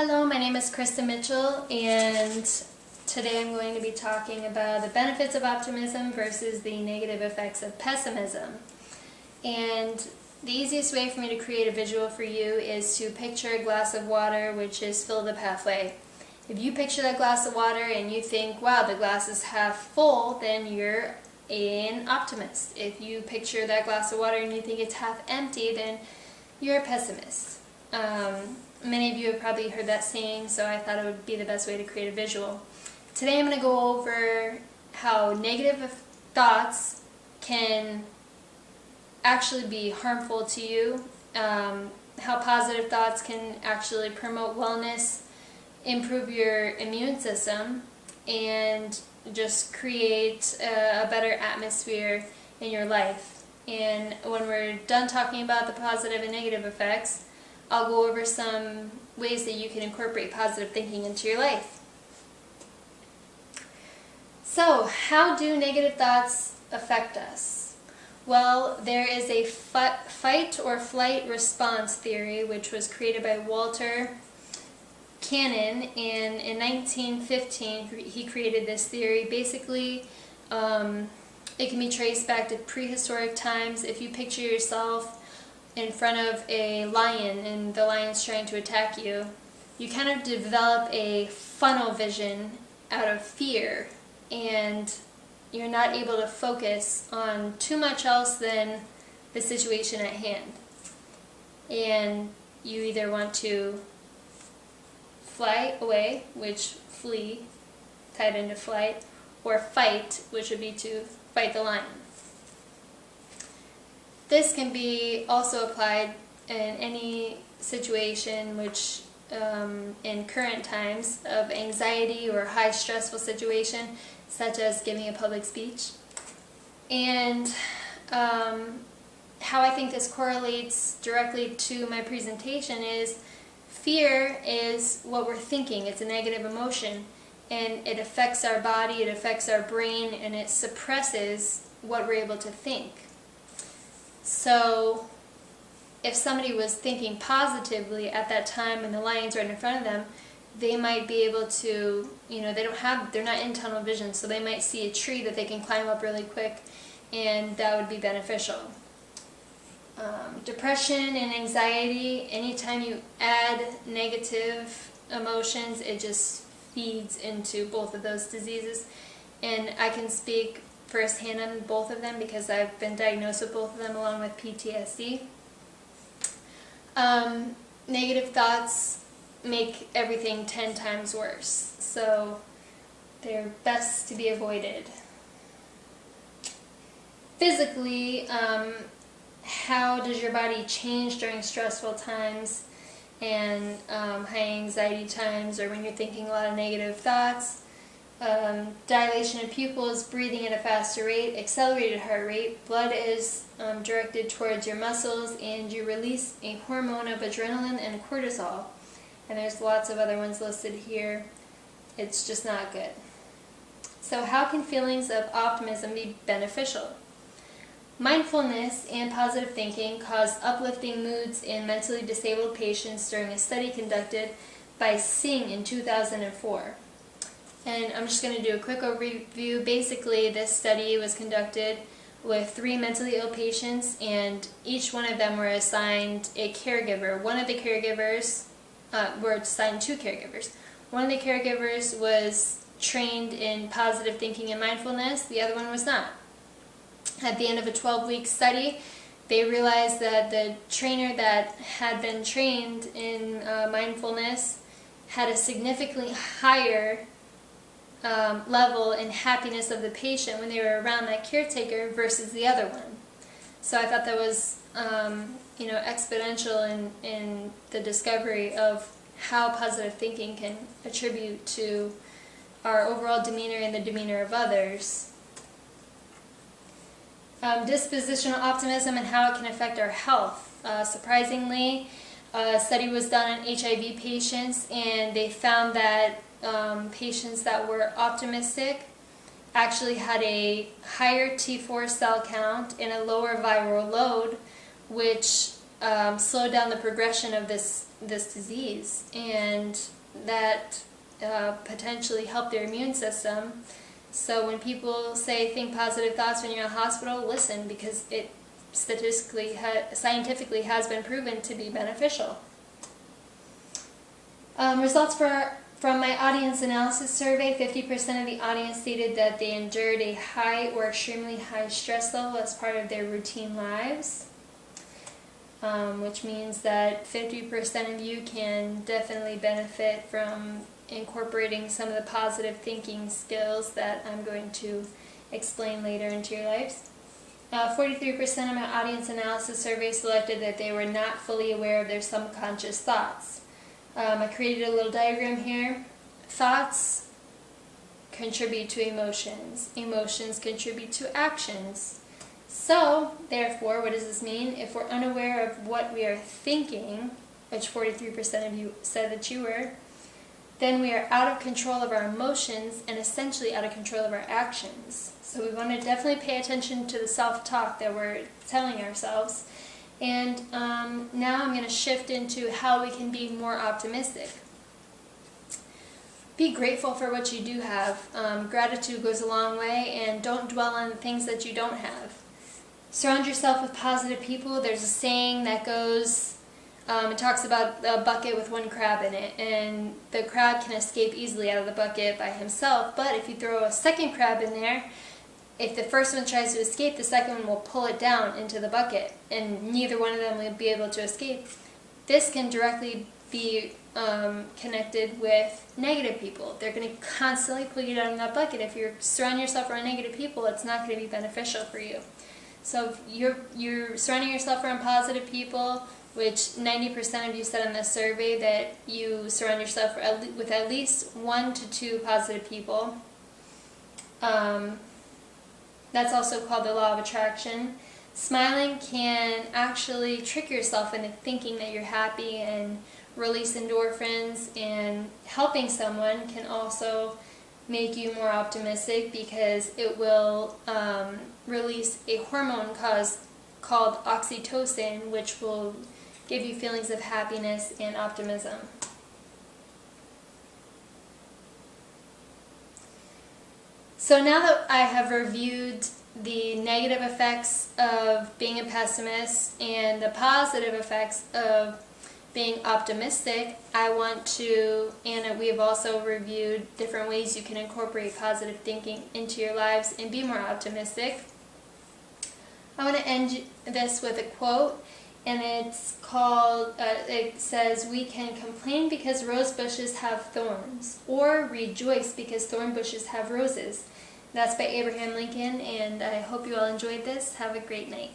Hello, my name is Krista Mitchell, and today I'm going to be talking about the benefits of optimism versus the negative effects of pessimism. And the easiest way for me to create a visual for you is to picture a glass of water which is filled up halfway. If you picture that glass of water and you think, wow, the glass is half full, then you're an optimist. If you picture that glass of water and you think it's half empty, then you're a pessimist. Many of you have probably heard that saying, so I thought it would be the best way to create a visual. Today I'm going to go over how negative thoughts can actually be harmful to you, how positive thoughts can actually promote wellness, improve your immune system, and just create a better atmosphere in your life. And when we're done talking about the positive and negative effects, I'll go over some ways that you can incorporate positive thinking into your life. So, how do negative thoughts affect us? Well, there is a fight or flight response theory which was created by Walter Cannon, and in 1915 he created this theory. Basically, it can be traced back to prehistoric times. If you picture yourself in front of a lion and the lion's trying to attack you, you kind of develop a funnel vision out of fear, and you're not able to focus on too much else than the situation at hand. And you either want to fly away, which flee, tied into flight, or fight, which would be to fight the lion. This can be also applied in any situation which, in current times of anxiety or high stressful situation, such as giving a public speech. And how I think this correlates directly to my presentation is fear is what we're thinking. It's a negative emotion, and it affects our body, it affects our brain, and it suppresses what we're able to think. So if somebody was thinking positively at that time and the lion's right in front of them, they might be able to, they're not in tunnel vision, so they might see a tree that they can climb up really quick, and that would be beneficial. Depression and anxiety, anytime you add negative emotions, it just feeds into both of those diseases. And I can speak firsthand on both of them because I've been diagnosed with both of them along with PTSD. Negative thoughts make everything 10 times worse, so they're best to be avoided. Physically, how does your body change during stressful times and high anxiety times, or when you're thinking a lot of negative thoughts? Dilation of pupils, breathing at a faster rate, accelerated heart rate, blood is directed towards your muscles, and you release a hormone of adrenaline and cortisol. And there's lots of other ones listed here. It's just not good. So how can feelings of optimism be beneficial? Mindfulness and positive thinking cause uplifting moods in mentally disabled patients during a study conducted by Singh in 2004. And I'm just going to do a quick overview. Basically, this study was conducted with 3 mentally ill patients, and each one of them were assigned a caregiver. One of the caregivers were assigned 2 caregivers. One of the caregivers was trained in positive thinking and mindfulness. The other one was not. At the end of a 12-week study, they realized that the trainer that had been trained in mindfulness had a significantly higher level in happiness of the patient when they were around that caretaker versus the other one. So I thought that was exponential in the discovery of how positive thinking can attribute to our overall demeanor and the demeanor of others. Dispositional optimism and how it can affect our health. Surprisingly, a study was done on HIV patients, and they found that patients that were optimistic actually had a higher T4 cell count and a lower viral load, which slow down the progression of this disease, and that potentially help their immune system. So when people say think positive thoughts when you're in a hospital, listen, because it scientifically has been proven to be beneficial. Results from my audience analysis survey: 50% of the audience stated that they endured a high or extremely high stress level as part of their routine lives, which means that 50% of you can definitely benefit from incorporating some of the positive thinking skills that I'm going to explain later into your lives. 43% of my audience analysis survey selected that they were not fully aware of their subconscious thoughts. I created a little diagram here. Thoughts contribute to emotions. Emotions contribute to actions. So, therefore, what does this mean? If we're unaware of what we are thinking, which 43% of you said that you were, then we are out of control of our emotions and essentially out of control of our actions. So we want to definitely pay attention to the self-talk that we're telling ourselves. And now I'm going to shift into how we can be more optimistic. Be grateful for what you do have. Gratitude goes a long way, and don't dwell on the things that you don't have. Surround yourself with positive people. There's a saying that goes, it talks about a bucket with one crab in it, and the crab can escape easily out of the bucket by himself, but if you throw a second crab in there, if the first one tries to escape, the second one will pull it down into the bucket, and neither one of them will be able to escape. This can directly be connected with negative people. They're going to constantly pull you down in that bucket. If you're surrounding yourself around negative people, it's not going to be beneficial for you. So if you're surrounding yourself around positive people, which 90% of you said in the survey that you surround yourself with at least 1 to 2 positive people. That's also called the law of attraction. Smiling can actually trick yourself into thinking that you're happy and release endorphins, and helping someone can also make you more optimistic because it will release a hormone called oxytocin, which will give you feelings of happiness and optimism. So now that I have reviewed the negative effects of being a pessimist and the positive effects of being optimistic, I want to, and we have also reviewed different ways you can incorporate positive thinking into your lives and be more optimistic. I want to end this with a quote, and it's called, it says, "We can complain because rose bushes have thorns, or rejoice because thorn bushes have roses." That's by Abraham Lincoln, and I hope you all enjoyed this. Have a great night.